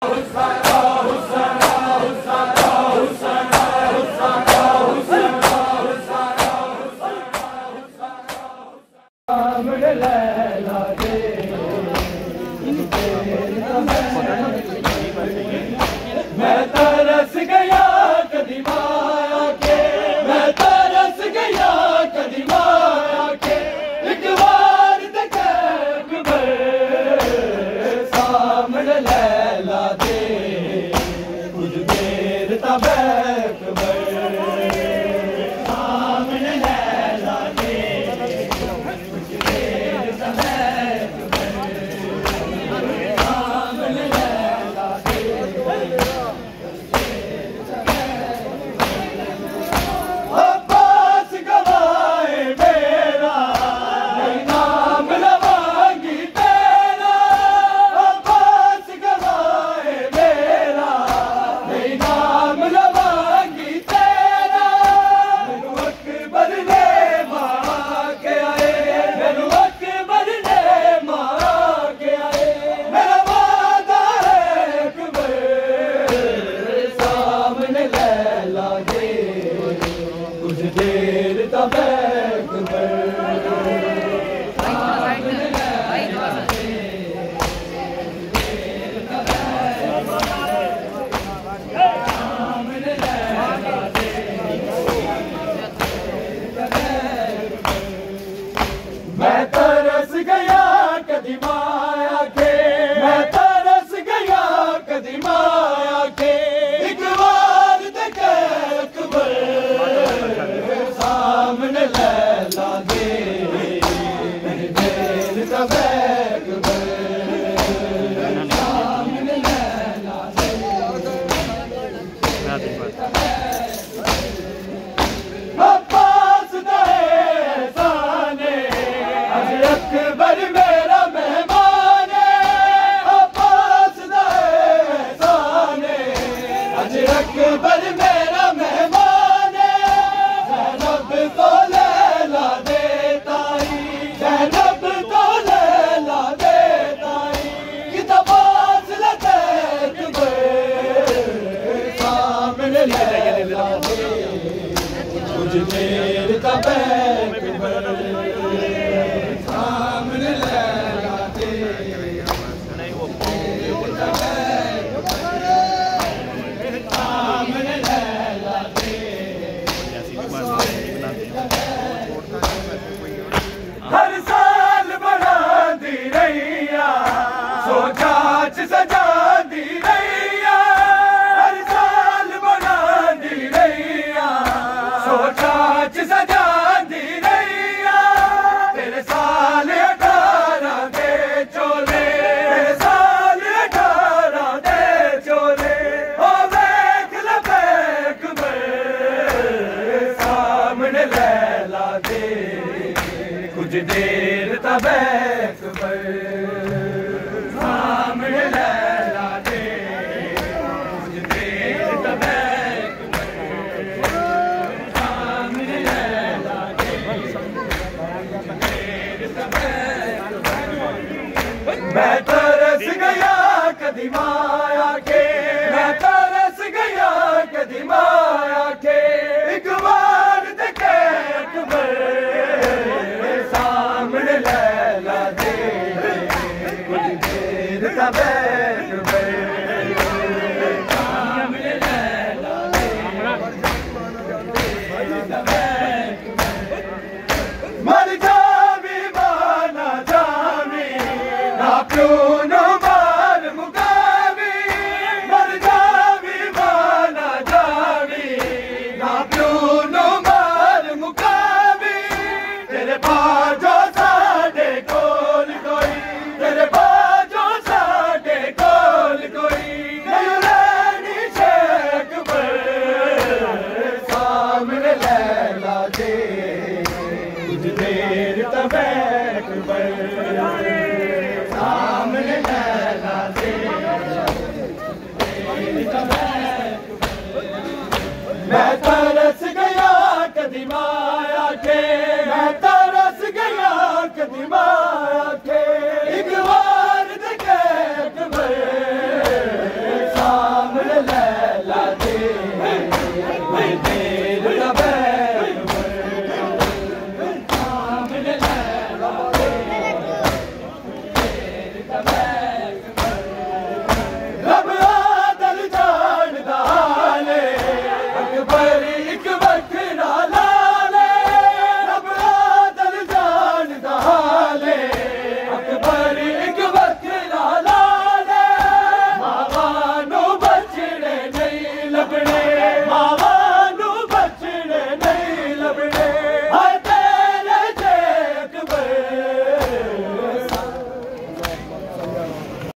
मैं तरस गया कदी माया के, मैं तरस गया कदी माया के, एक बार तक सामने लैला दे कुछ देर तबैक सामने लैला दे कुछ देर तबैक सामने लैला दे अब्बास गवाए मेरा नहीं नाम लवांगी तेरा, अब्बास गवाए मेरा नहीं नाम लवांगी तेरा, मैनू अकबर ने मार के आए, मैनू अकबर ने मार के आए, मेरा वादा है अकबर सामने लैला दे कुछ देर तब अकबर सामने लैला दे सामने लैला दे मैं तरस गया कदी माया के, मैं तरस गया कदी माया के, एक बार तक अकबर सामने लैला दे देर तब अकबर सामने लैला दे अब्बास दे साने अज अकबर मेरा मेहमान है, अब्बास दे साने अज अकबर मेरा मेहमान है, ज़ैनब तो लैला दे ताई, ज़ैनब तो लैला दे ताई, किताबास लते अकबर सामने लैला दे कुछ देर तब अकबर सामने लैला दे सामने लैला दे हर साल बढ़ाती रैया सोचा सजाती रैया, हर साल बढ़ाती रैया सोचा सजाती रैया, तेरे साल 18 दे चोले, तेरे साल 18 दे चोले, ओ देख ले अकबर सामने लैला दे कुछ देर तब अकबर सामने लैला दे कुछ देर तब अकबर सामने लैला दे देर तब अकबर मैं तरस गया कदी माया के, मैं तरस गया कदी माया के, एक बार तक अकबर सामने लैला दे कुछ देर तब अकबर सामने लैला दे मर जावी माना जावी ना प्यो नो मार मुकावी, मर जावी माना जावी ना प्यो नो मार मुकावी, तेरे बाजो साडे कोल कोई, तेरे बाजो साडे कोल कोई, नहीं रहनी अकबर सामने लैला दे कुछ देर तब अकबर सामने लैला दे देर तब अकबर मैं तरस गया कदी माया के, मैं तरस गया कदी माया के, एक बार तक अकबर लभने